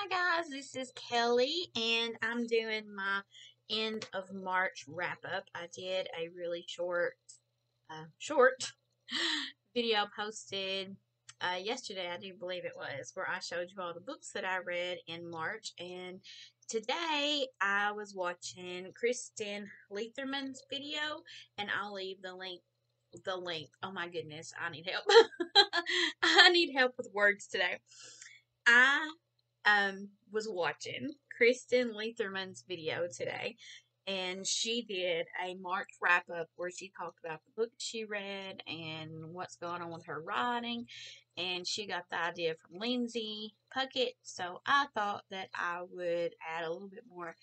guys, this is Kelly, and I'm doing my end of March wrap up. I did a really short video posted yesterday, I do believe it was, where I showed you all the books that I read in March. And today I was watching Kristen Leatherman's video, and I'll leave the link. Oh my goodness, I need help. I need help with words today. I was watching Kristen Leatherman's video today, and she did a March wrap up where she talked about the book she read and what's going on with her writing, and she got the idea from Lindsay Puckett. So I thought that I would add a little bit more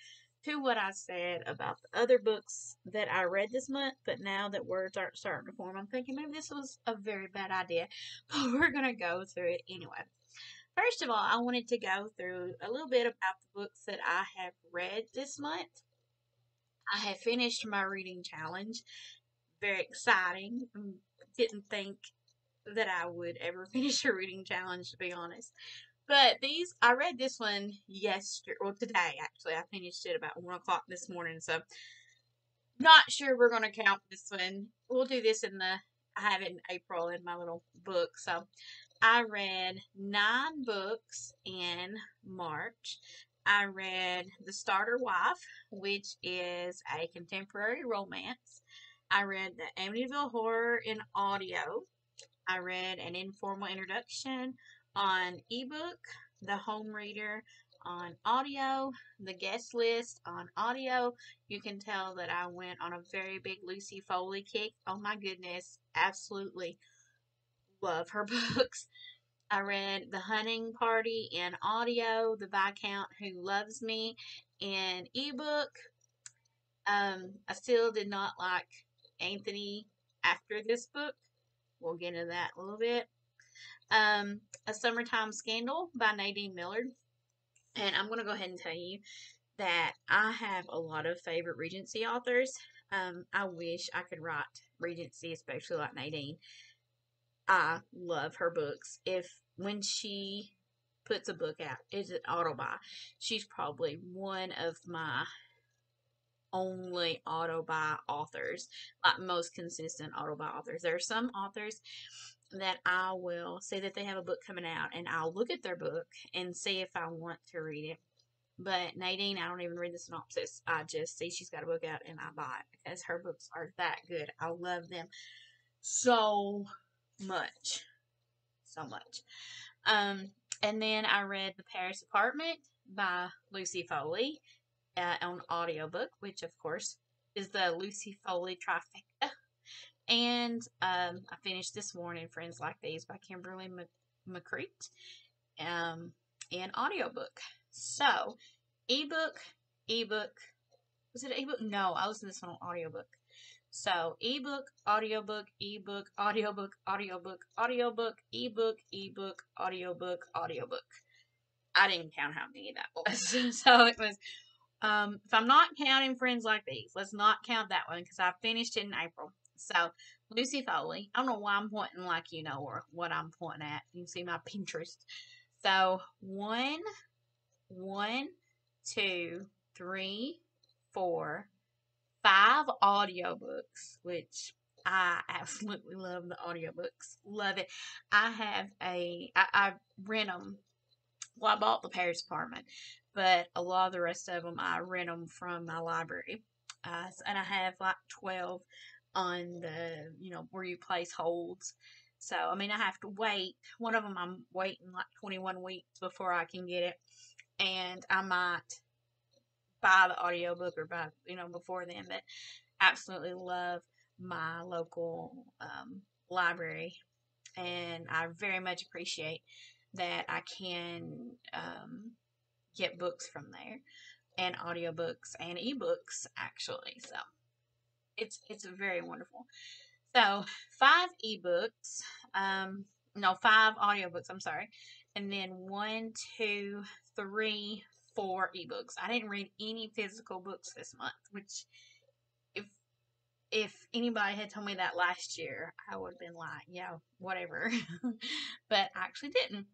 to what I said about the other books that I read this month, but now that words aren't starting to form, I'm thinking maybe this was a very bad idea, but we're gonna go through it anyway. First of all, I wanted to go through a little bit about the books that I have read this month. I have finished my reading challenge. Very exciting. Didn't think that I would ever finish a reading challenge, to be honest. But I read this one today actually. I finished it about 1 o'clock this morning, so not sure we're going to count this one. We'll do this I have it in April in my little book, so I read 9 books in March. I read The Starter Wife, which is a contemporary romance. I read the Amityville Horror in audio. I read An Informal Introduction on ebook, The Home Reader on audio, The Guest List on audio. You can tell that I went on a very big Lucy Foley kick. Oh my goodness, absolutely love her books. I read The Hunting Party in audio, The Viscount Who Loves Me in ebook. I still did not like Anthony after this book. We'll get into that a little bit. A Summertime Scandal by Nadine Millard. And I'm going to go ahead and tell you that I have a lot of favorite Regency authors. I wish I could write Regency, especially like Nadine. I love her books. When she puts a book out, it's an auto-buy. She's probably one of my only auto-buy authors, like most consistent auto-buy authors. There are some authors that I will say that they have a book coming out, and I'll look at their book and see if I want to read it. But Nadine, I don't even read the synopsis. I just see she's got a book out and I buy it because her books are that good. I love them so much. So much. And then I read The Paris Apartment by Lucy Foley on audiobook, which of course is the Lucy Foley trifecta. And I finished this morning Friends Like These by Kimberly McCreet in audiobook. So, ebook. Was it ebook? No, I listened to this one on audiobook. So, ebook, audiobook, ebook, audiobook, audiobook, audiobook, ebook, audiobook, audiobook. I didn't count how many that was. So, it was, if I'm not counting Friends Like These, let's not count that one because I finished it in April. So, Lucy Foley. I don't know why I'm pointing like you know or what I'm pointing at. You can see my Pinterest. So, 1, 2, 3, 4, 5 audiobooks, which I absolutely love the audiobooks. Love it. I rent them. Well, I bought The Paris Apartment, but a lot of the rest of them, I rent them from my library. And I have like 12 on the, where you place holds. So, I mean, I have to wait. One of them I'm waiting like 21 weeks before I can get it. And I might buy the audiobook or buy, before then. But absolutely love my local library. And I very much appreciate that I can get books from there. And audiobooks and ebooks, actually. So, it's very wonderful. So, 5 ebooks, 5 audiobooks, I'm sorry, and then 1, 2, 3, 4 ebooks. I didn't read any physical books this month, which if anybody had told me that last year, I would have been like, yeah, whatever, but I actually didn't.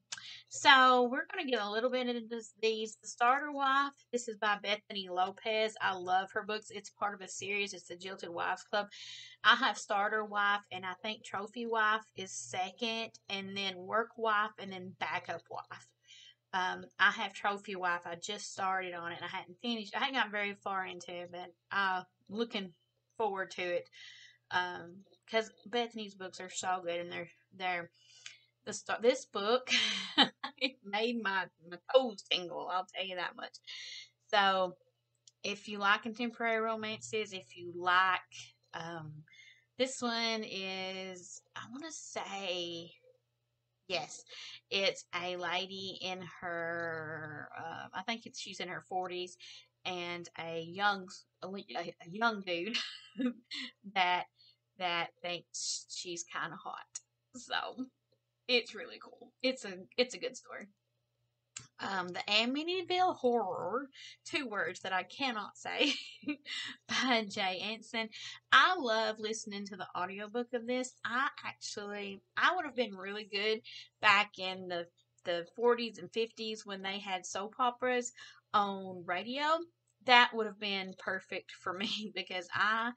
So we're going to get a little bit into these. The Starter Wife. This is by Bethany Lopez. I love her books. It's part of a series. It's the Jilted Wives Club. I have Starter Wife, and I think Trophy Wife is second, and then Work Wife, and then Backup Wife. I have Trophy Wife. I just started on it, and I hadn't finished. I hadn't gotten very far into it, but I'm looking forward to it. Because Bethany's books are so good, and they're this book it made my toes tingle. I'll tell you that much. So if you like contemporary romances, if you like, this one is, I want to say, yes, it's a lady in her, I think she's in her 40s, and a young dude that thinks she's kind of hot. So it's really cool. It's a good story. The Aminybill Horror, two words that I cannot say, by Jay Anson. I love listening to the audiobook of this. I would have been really good back in the 40s and 50s when they had soap operas on radio. That would have been perfect for me because I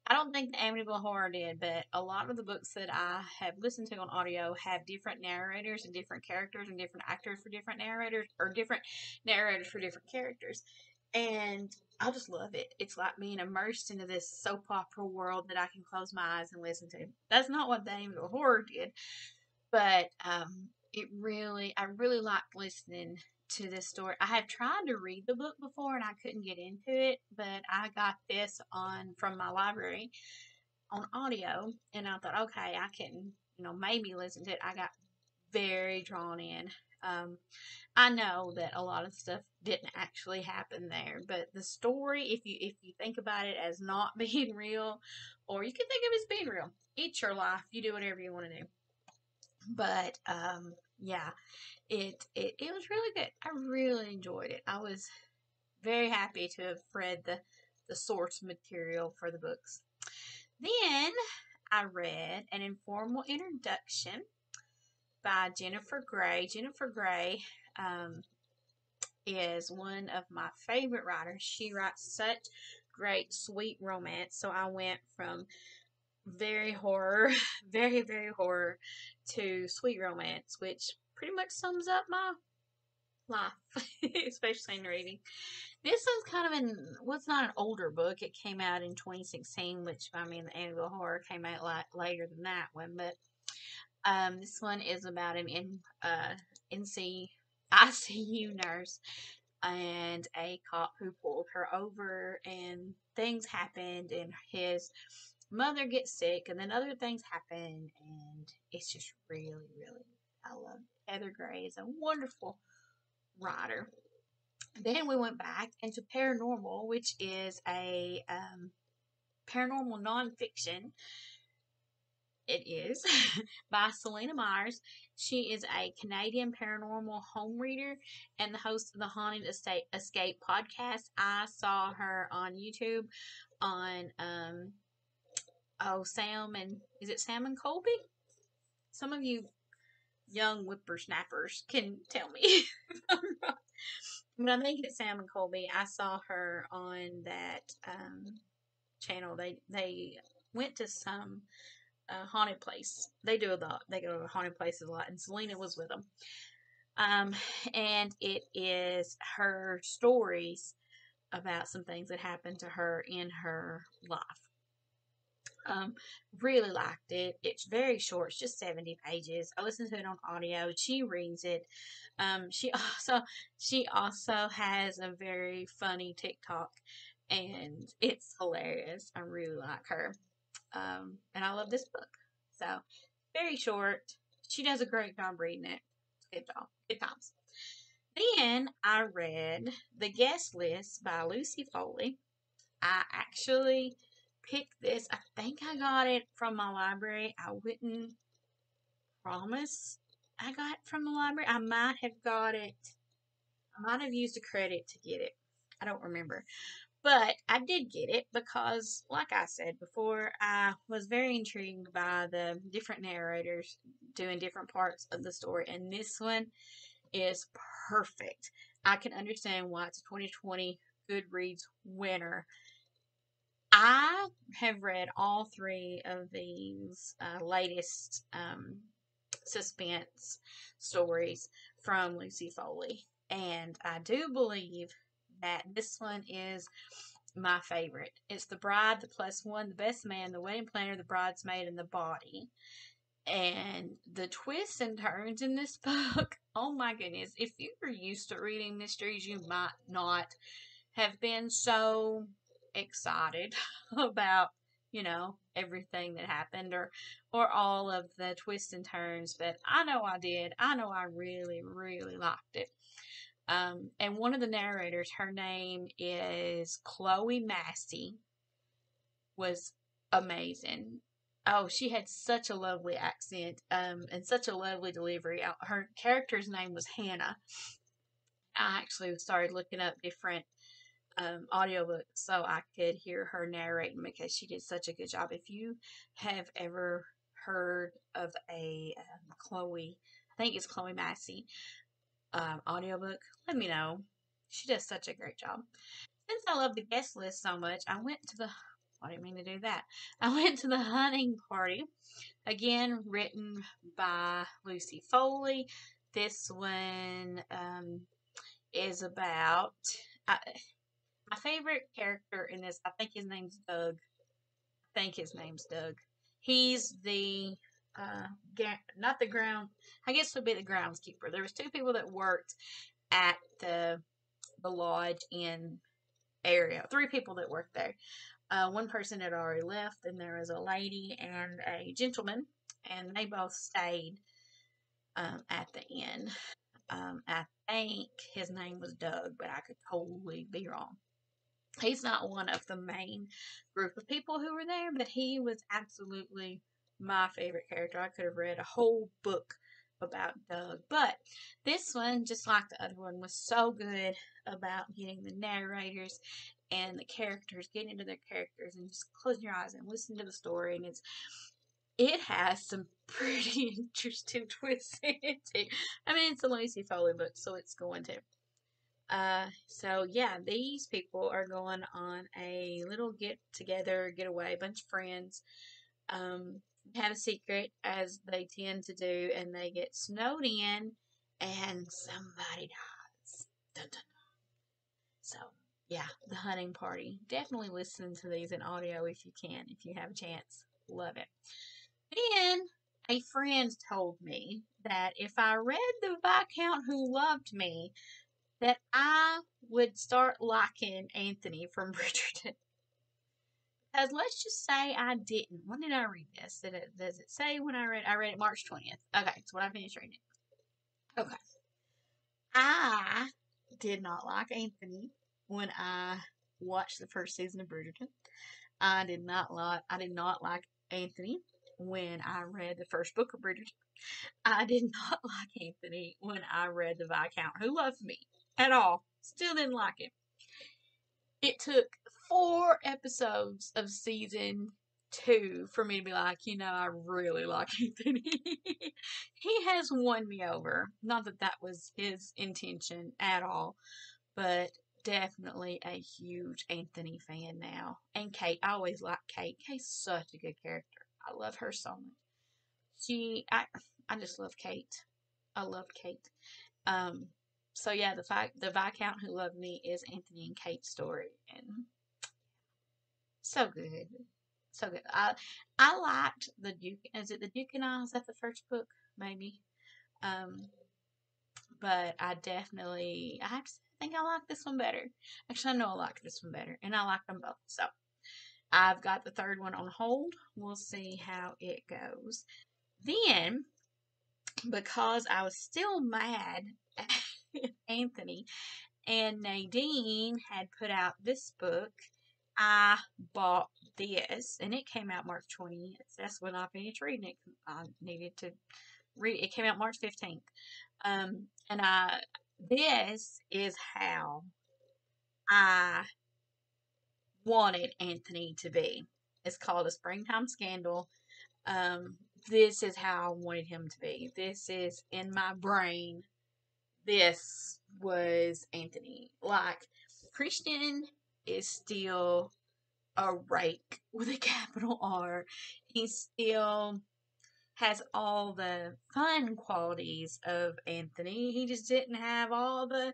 don't think the Amityville Horror did, but a lot of the books that I have listened to on audio have different narrators and different characters and different actors for different narrators, or different narrators for different characters. And I just love it. It's like being immersed into this soap opera world that I can close my eyes and listen to. That's not what the Amityville Horror did, but I really liked listening to this story. I have tried to read the book before and I couldn't get into it, but I got this from my library on audio, and I thought, okay, I can, maybe listen to it. I got very drawn in. I know that a lot of stuff didn't actually happen there, but the story, if you think about it as not being real, or you can think of it as being real, it's your life. You do whatever you want to do. But yeah, it was really good. I really enjoyed it. I was very happy to have read the source material for the books. Then I read An Informal Introduction by Jennifer Gray. Jennifer Gray is one of my favorite writers. She writes such great, sweet romance. So I went from very horror, very, very horror, to sweet romance, which pretty much sums up my life, especially in reading. This one's kind of it's not an older book. It came out in 2016, which, I mean, the Amityville Horror came out later than that one, but this one is about an ICU nurse and a cop who pulled her over, and things happened, and his mother gets sick, and then other things happen, and it's just really, really, I love it. Heather Gray is a wonderful writer. Then we went back into paranormal, which is a paranormal nonfiction. It is by Selena Myers. She is a Canadian paranormal home reader and the host of the Haunted Escape podcast. I saw her on YouTube on is it Sam and Colby? Some of you young whippersnappers can tell me. But I think it's Sam and Colby. I saw her on that channel. They went to some haunted place. They go to haunted places a lot, and Selena was with them. And it is her stories about some things that happened to her in her life. Really liked it. It's very short. It's just 70 pages. I listened to it on audio. She reads it. She also has a very funny TikTok, and it's hilarious. I really like her. And I love this book. So, very short. She does a great job reading it. Good job. Good times. Then I read The Guest List by Lucy Foley. I actually picked this. I think I got it from my library. I wouldn't promise I got it from the library. I might have got it. I might have used a credit to get it. I don't remember. But I did get it because, like I said before, I was very intrigued by the different narrators doing different parts of the story, and this one is perfect. I can understand why it's a 2020 Goodreads winner. I have read all three of these latest suspense stories from Lucy Foley, and I do believe that this one is my favorite. It's The Bride, The Plus One, The Best Man, The Wedding Planner, The Bridesmaid, and The Body. And the twists and turns in this book, oh my goodness. If you are used to reading mysteries, you might not have been so excited about, everything that happened or all of the twists and turns, but I know I did. I know I really, really liked it. And one of the narrators, her name is Chloe Massey, was amazing. Oh, she had such a lovely accent, and such a lovely delivery. Her character's name was Hannah. I actually started looking up different audiobooks so I could hear her narrating because she did such a good job. If you have ever heard of a Chloe, I think it's Chloe Massey audiobook, let me know. She does such a great job. Since I love the guest list so much, I didn't mean to do that. I went to the hunting party, again written by Lucy Foley. This one is about. My favorite character in this, I think his name's Doug. I think his name's Doug. He's the not the ground. I guess would be the groundskeeper. There was two people that worked at the lodge in area. Three people that worked there. One person had already left, and there was a lady and a gentleman, and they both stayed at the inn. I think his name was Doug, but I could totally be wrong. He's not one of the main group of people who were there, but he was absolutely my favorite character. I could have read a whole book about Doug, but this one, just like the other one, was so good about getting the narrators and the characters, getting into their characters, and just closing your eyes and listen to the story. And it has some pretty interesting twists in it too. I mean, it's a Lucy Foley book, so it's going to. So yeah, these people are going on a little get together, getaway, bunch of friends. Have a secret as they tend to do, and they get snowed in, and somebody dies. Dun, dun. So yeah, the hunting party. Definitely listen to these in audio if you can, if you have a chance. Love it. Then a friend told me that if I read The Viscount Who Loved Me, that I would start liking Anthony from Bridgerton. Because let's just say I didn't. When did I read this? Does it say when I read? I read it March 20th. Okay, so when I finished reading it. Okay. I did not like Anthony when I watched the first season of Bridgerton. I did not like Anthony when I read the first book of Bridgerton. I did not like Anthony when I read The Viscount Who Loved Me at all. Still didn't like him. It took 4 episodes of season 2 for me to be like, I really like Anthony. He has won me over. Not that that was his intention at all, but definitely a huge Anthony fan now. And Kate, I always liked Kate. Kate's such a good character. I love her so much. I just love Kate. I love Kate. Um, so yeah, the Viscount Who Loved Me is Anthony and Kate's story, and so good, so good. I liked the Duke. Is it the Duke and I? Is that the first book? Maybe. Um, but I have to think I like this one better. Actually, I know I like this one better, and I like them both. So I've got the third one on hold. We'll see how it goes. Then, because I was still mad at Anthony, and Nadine had put out this book, I bought this, and it came out March 20th. That's when I finished reading it. I needed to read. It came out March 15th. And this is how I wanted Anthony to be. It's called A Springtime Scandal. Um, this is how I wanted him to be. This is in my brain. This was Anthony. Like, Christian is still a rake with a capital R. He still has all the fun qualities of Anthony. He just didn't have all the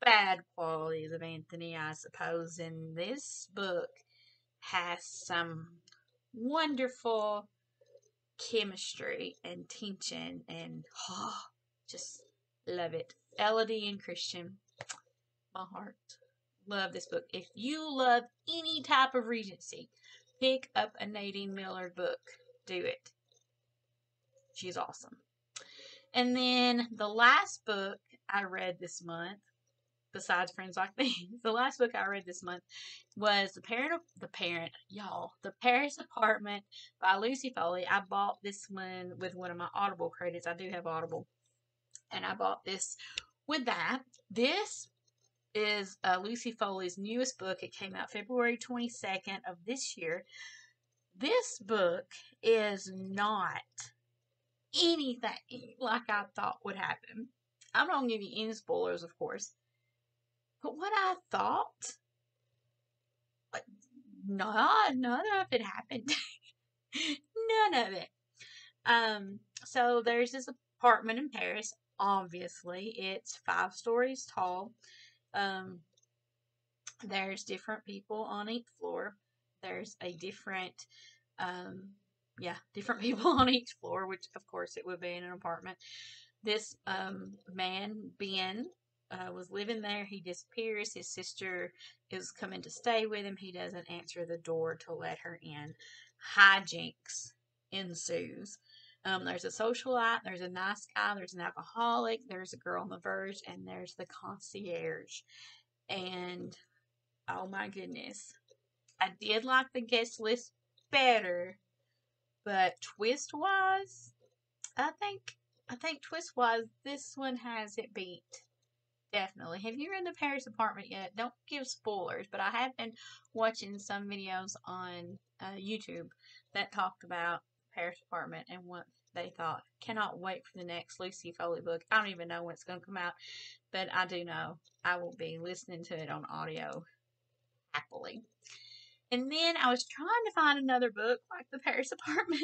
bad qualities of Anthony, I suppose. And this book has some wonderful chemistry and tension, and just love it. Elodie and Christian, my heart. Love this book. If you love any type of Regency, pick up a Nadine Millard book. Do it. She's awesome. And then the last book I read this month, besides Friends Like These, the last book I read this month was The Paris Apartment by Lucy Foley. I bought this one with one of my Audible credits. I do have Audible. And I bought this with that. This is Lucy Foley's newest book. It came out February 22nd of this year. This book is not anything like I thought would happen. I'm not going to give you any spoilers, of course. But what I thought, none of it happened. None of it. So there's this apartment in Paris. Obviously, it's 5 stories tall. There's different people on each floor. There's a different, different people on each floor, which of course it would be in an apartment. This man, Ben, was living there. He disappears. His sister is coming to stay with him. He doesn't answer the door to let her in. Hijinks ensues. There's a socialite, there's a nice guy, there's an alcoholic, there's a girl on the verge, and there's the concierge. And oh my goodness, I did like the guest list better, but twist wise, I think twist wise, this one has it beat. Definitely. Have you read The Paris Apartment yet? Don't give spoilers, but I have been watching some videos on YouTube that talked about Paris Apartment and what they thought. Cannot wait for the next Lucy Foley book. I don't even know when it's going to come out, but I do know I will be listening to it on audio happily. And then I was trying to find another book like The Paris Apartment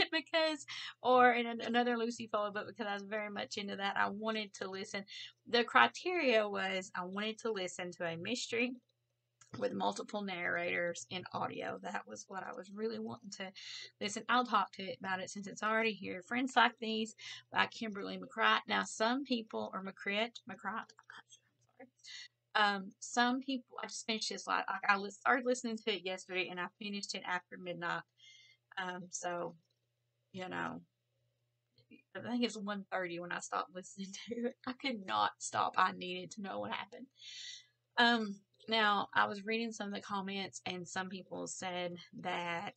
or another Lucy Foley book because I was very much into that. I wanted to listen. The criteria was I wanted to listen to a mystery with multiple narrators in audio. That was what I was really wanting to listen. I'll talk to it about it since it's already here. Friends Like These by Kimberly McCright. Now, some people, or McCright, I'm not sure. Some people, I just finished this, I started listening to it yesterday and I finished it after midnight. So, you know, I think it's 1:30 when I stopped listening to it. I could not stop. I needed to know what happened. Now, I was reading some of the comments, and some people said that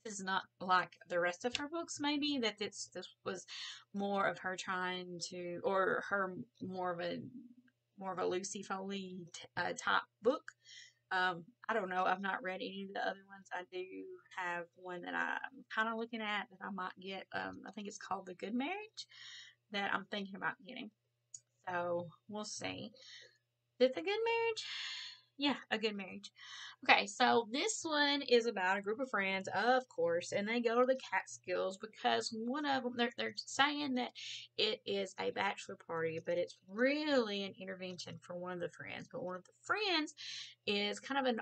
this is not like the rest of her books, maybe, that this was more of her trying to, or her more of a Lucy Foley type book. I don't know. I've not read any of the other ones. I do have one that I'm kind of looking at that I might get. I think it's called The Good Marriage that I'm thinking about getting. So we'll see. Is it a good marriage? Yeah, A Good Marriage. Okay, so this one is about a group of friends, of course, and they go to the Catskills because one of them, they're saying that it is a bachelor party, but it's really an intervention for one of the friends. But one of the friends is kind of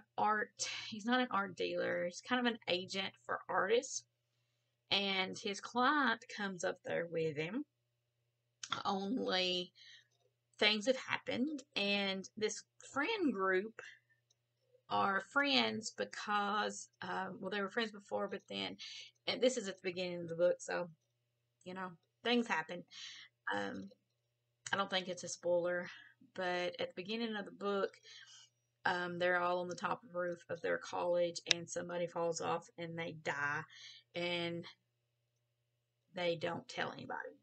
he's not an art dealer, he's kind of an agent for artists, and his client comes up there with him, only things have happened, and this friend group are friends because, they were friends before, but then, and this is at the beginning of the book, so, things happen. I don't think it's a spoiler, but at the beginning of the book, they're all on the top of the roof of their college, and somebody falls off and they die, and they don't tell anybody.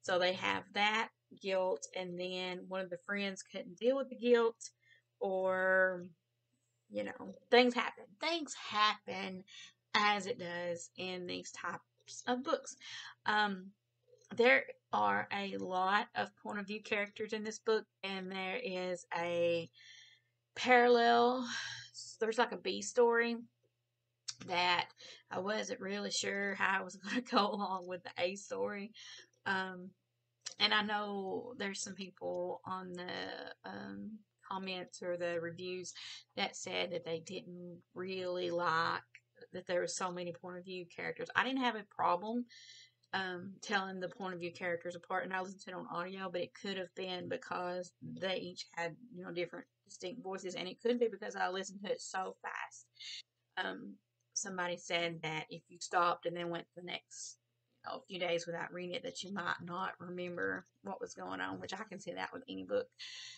So they have that guilt, and then one of the friends couldn't deal with the guilt, or you know, things happen. Things happen as it does in these types of books. Um, there are a lot of point of view characters in this book, and there is a parallel. There's like a B story that I wasn't really sure how I was going to go along with the A story. Um, and I know there's some people on the comments or the reviews that said that they didn't really like that there was so many point of view characters. I didn't have a problem telling the point of view characters apart, and I listened to it on audio, but it could have been because they each had, you know, different distinct voices, and it could be because I listened to it so fast. Um, Somebody said that if you stopped and then went the next, you know, a few days without reading it, that you might not remember what was going on, which I can see that with any book.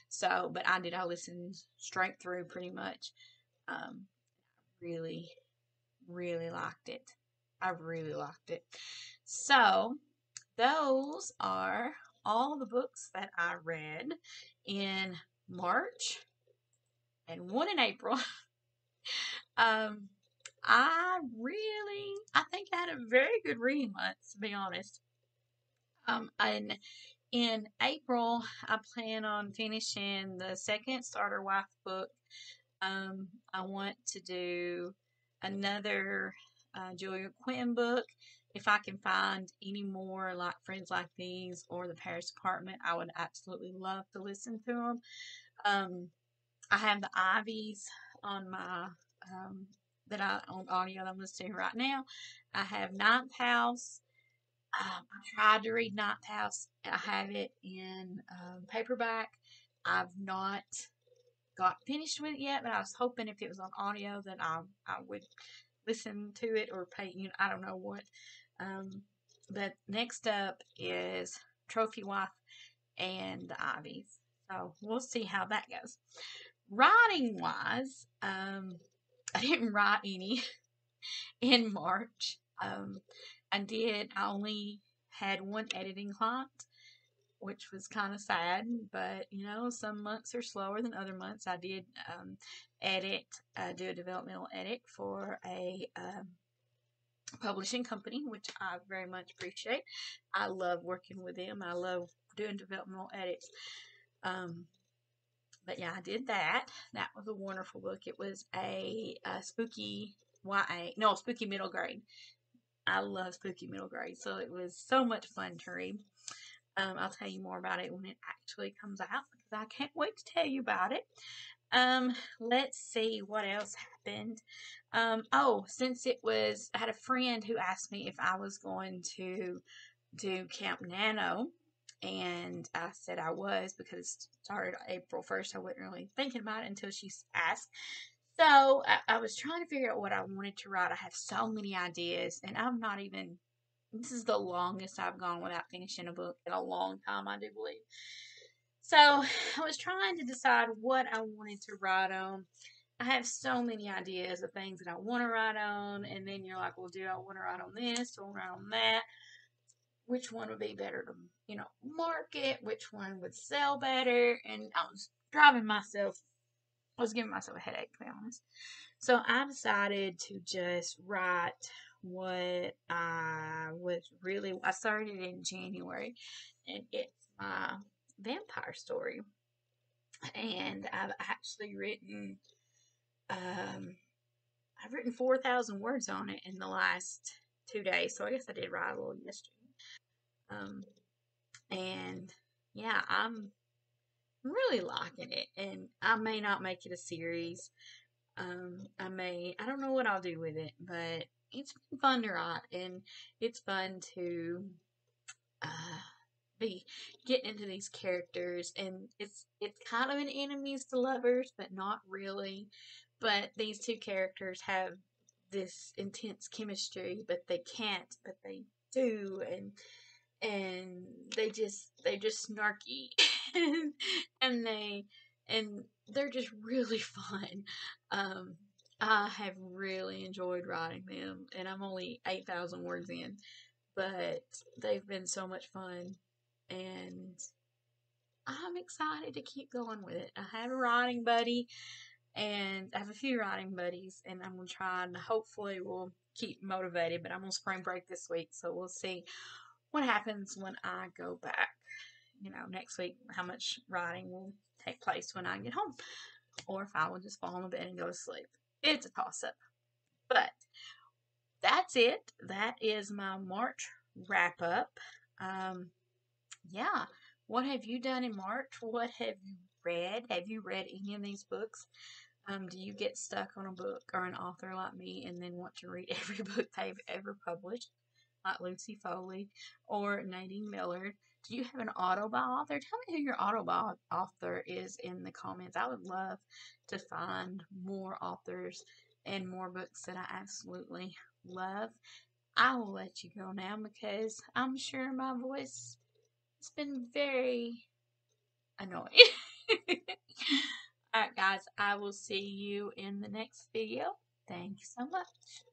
So, but I did. I listened straight through pretty much. Um, really, really liked it. I really liked it. So, those are all the books that I read in March and one in April. um, I think I had a very good reading month, to be honest. And in April, I plan on finishing the second Starter Wife book. I want to do another Julia Quinn book. If I can find any more like Friends Like These or The Paris Apartment, I would absolutely love to listen to them. Um, I have the Ivies on my that I on audio that I'm listening to right now. I have Ninth House. I tried to read Ninth House. I have it in paperback. I've not got finished with it yet, but I was hoping if it was on audio that I would listen to it or pay. You know, I don't know what. Um, but next up is Trophy Wife and the Ivies. So we'll see how that goes. Writing wise, I didn't write any in March. I did. I only had one editing client, which was kind of sad, but you know, some months are slower than other months. I did do a developmental edit for a publishing company, which I very much appreciate. I love working with them. I love doing developmental edits. Um, but yeah, I did that. That was a wonderful book. It was a spooky YA, no, spooky middle grade. I love spooky middle grade, so it was so much fun to read. I'll tell you more about it when it actually comes out because I can't wait to tell you about it. Let's see what else happened. Since I had a friend who asked me if I was going to do Camp Nano, and I said I was because it started April 1st. I wasn't really thinking about it until she asked. So I was trying to figure out what I wanted to write. I have so many ideas, and I'm not even. This is the longest I've gone without finishing a book in a long time, I do believe. So I was trying to decide what I wanted to write on. I have so many ideas of things that I want to write on, and then you're like, well, do I want to write on this? Do I want to write on that? Which one would be better to, you know, market? Which one would sell better? And I was I was giving myself a headache, to be honest. So I decided to just write what I started in January, and it's my vampire story. And um, I've written 4,000 words on it in the last 2 days. So I guess I did write a little yesterday. Um, and yeah, I'm really liking it. And I may not make it a series. I don't know what I'll do with it, but it's been fun to write, and it's fun to uh, be getting into these characters, and it's kind of an enemies to lovers, but not really. But these two characters have this intense chemistry, but they can't, but they do, and they're just snarky, and and they're just really fun. Um, I have really enjoyed writing them, and I'm only 8,000 words in, but they've been so much fun, and I'm excited to keep going with it. I have a writing buddy. And I have a few writing buddies, and I'm going to try and hopefully we'll keep motivated. But I'm on spring break this week, so we'll see what happens when I go back. Next week, how much writing will take place when I get home, or if I will just fall in bed and go to sleep. It's a toss up. But that's it. That is my March wrap up. Yeah. What have you done in March? What have you read? Have you read any of these books? Do you get stuck on a book or an author like me and then want to read every book they've ever published, like Lucy Foley or Nadine Millard? Do you have an Audible author? Tell me who your Audible author is in the comments. I would love to find more authors and more books that I absolutely love. I will let you go now because I'm sure my voice has been very annoying. Alright, guys, I will see you in the next video. Thank you so much.